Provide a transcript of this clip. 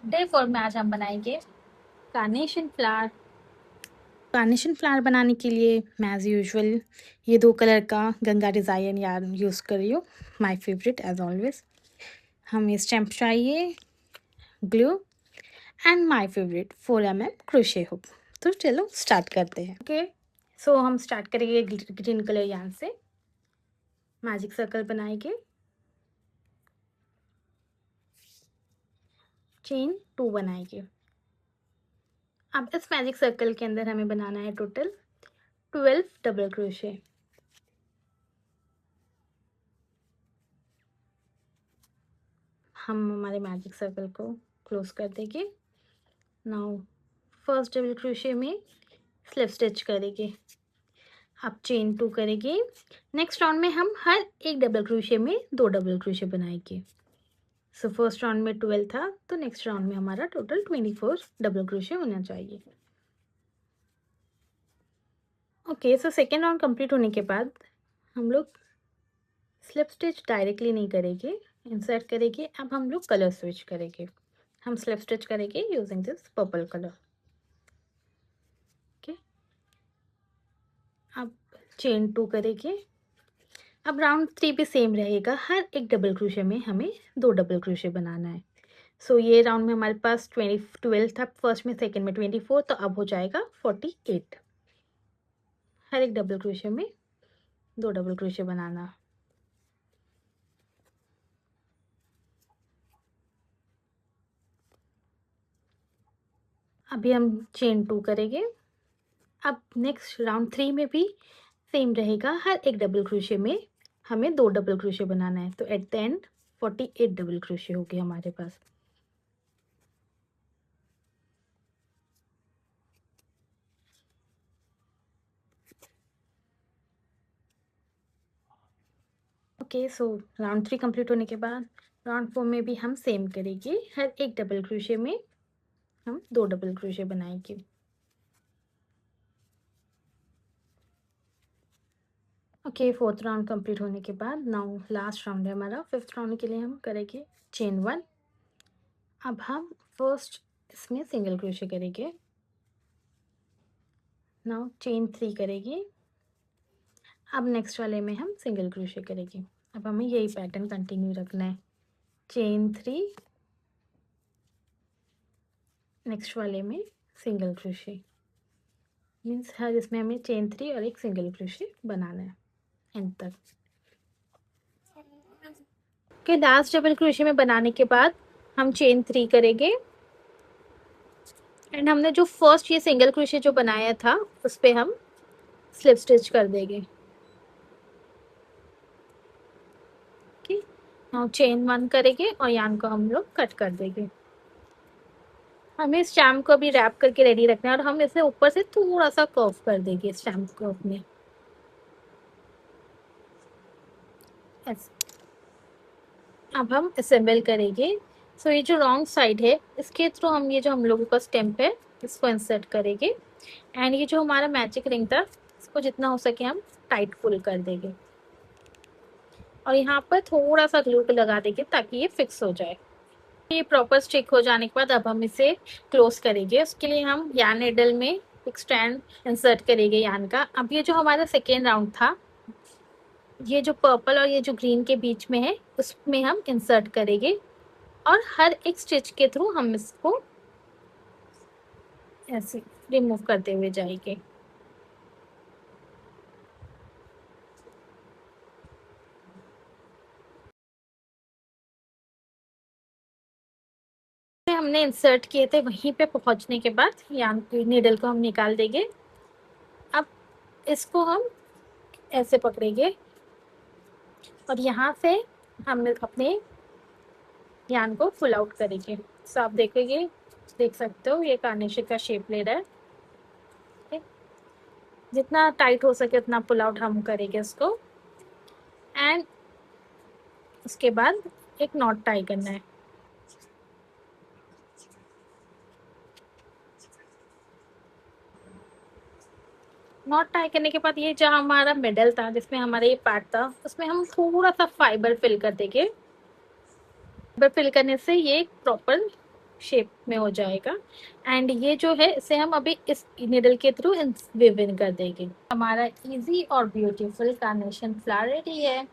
Day 4 में आज हम बनाएंगे कार्नेशन फ्लावर। कार्नेशन फ्लावर बनाने के लिए मैं एज़ यूजुअल ये 2 कलर का गंगा डिज़ाइन यार्न यूज़ कर रही हूँ, माय फेवरेट एज़ ऑलवेज़। हमें स्टैम्प चाहिए, glue and my favourite 4 mm crochet hook. तो चलो स्टार्ट करते हैं। ओके, सो हम स्टार्ट करेंगे ग्रीन कलर यार्न से। मैजिक सर्कल बनाएंगे, चेन 2 बनाएंगे। अब इस मैजिक सर्कल के अंदर हमें बनाना है टोटल 12 डबल क्रोशे। हम हमारे मैजिक सर्कल को क्लोज कर देंगे। नाउ फर्स्ट डबल क्रोशे में स्लिप स्टिच करेंगे। अब चेन 2 करेंगे। नेक्स्ट राउंड में हम हर एक डबल क्रोशे में 2 डबल क्रोशे बनाएंगे। सो फर्स्ट राउंड में 12 था, तो नेक्स्ट राउंड में हमारा टोटल 24 डबल क्रोशे होना चाहिए। Okay, so second round complete होने के बाद हम लोग स्लिप स्टिच डायरेक्टली नहीं करेंगे, इंसर्ट करेंगे। अब हम लोग कलर स्विच करेंगे। हम स्लिप स्टिच करेंगे using this purple colour. Okay, अब चेन 2 करेंगे। अब राउंड 3 भी सेम रहेगा, हर एक डबल क्रोशे में हमें 2 डबल क्रोशे बनाना है। सो ये राउंड में हमारे पास 12 था फर्स्ट में, सेकंड में 24, तो अब हो जाएगा 48। हर एक डबल क्रोशे में 2 डबल क्रोशे बनाना। अभी हम चेन 2 करेंगे। अब नेक्स्ट राउंड 3 में भी सेम रहेगा, हर एक डबल क्रोशे में हमें 2 डबल क्रोशे बनाना है। तो at the end 48 double crochet हो गए हमारे पास। ओके, सो राउंड 3 कंप्लीट होने के बाद राउंड 4 में भी हम सेम करेंगे, हर एक डबल क्रोशे में हम 2 डबल क्रोशे बनाएंगे। ओके, फोर्थ राउंड कंप्लीट होने के बाद नाउ लास्ट राउंड है हमारा। फिफ्थ राउंड के लिए हम करेंगे चेन 1। अब हम फर्स्ट इसमें सिंगल क्रोशे करेंगे। नाउ चेन 3 करेंगे। अब नेक्स्ट वाले में हम सिंगल क्रोशे करेंगे। अब हमें यही पैटर्न कंटिन्यू रखना है। चेन 3, नेक्स्ट वाले में सिंगल क्रोशे, मीन्स हर इसमें हमें चेन 3 और एक सिंगल क्रोशे बनाना है एंड तक। के लास्ट डबल क्रोशे में बनाने के बाद हम चेन 3 करेंगे एंड हमने जो फर्स्ट ये सिंगल क्रोशे जो बनाया था उस पे हम स्लिप स्टिच कर देंगे। ठीक, नाउ चेन 1 करेंगे और यार्न को हम लोग कट कर देंगे। हमें स्टैम्प को भी रैप करके रेडी रखना है और हम इसे ऊपर से थोड़ा सा कर्व कर देंगे स्टैम्प को अपने ऐसे। अब हम असेंबल करेंगे। सो ये जो रॉन्ग साइड है इसके थ्रू हम ये जो हम लोगों का स्टैम्प है इसको इंसर्ट करेंगे एंड ये जो हमारा मैजिक रिंग था इसको जितना हो सके हम टाइट पुल कर देंगे और यहाँ पर थोड़ा सा ग्लू लगा देंगे ताकि ये फिक्स हो जाए। ये प्रॉपर स्टिक हो जाने के बाद अब हम इसे क्लोज करेंगे। उसके लिए हम यार्न नीडल में एक स्ट्रैंड इंसर्ट करेंगे यार्न का। अब ये जो हमारा सेकेंड राउंड था, ये जो पर्पल और ये जो ग्रीन के बीच में है उसमें हम इंसर्ट करेंगे और हर एक स्टिच के थ्रू हम इसको ऐसे रिमूव करते हुए जाएंगे। हमने इंसर्ट किए थे वहीं पे पहुंचने के बाद यार्न की नीडल को हम निकाल देंगे। अब इसको हम ऐसे पकड़ेंगे और यहाँ से हम अपने यार्न को फुल आउट करेंगे। सो आप देखेंगे, देख सकते हो ये कार्नेशन का शेप ले रहा है। जितना टाइट हो सके उतना पुल आउट हम करेंगे इसको एंड उसके बाद एक नॉट टाई करना है। नॉट टाई करने के बाद ये जहाँ हमारा मिडल था जिसमें हमारा ये पार्ट था उसमें हम थोड़ा सा फाइबर फिल कर देंगे। फाइबर फिल करने से ये प्रॉपर शेप में हो जाएगा। एंड ये जो है इसे हम अभी इस निडल के थ्रू विव इन कर देंगे। हमारा इजी और ब्यूटीफुल कार्नेशन फ्लावर रेडी है।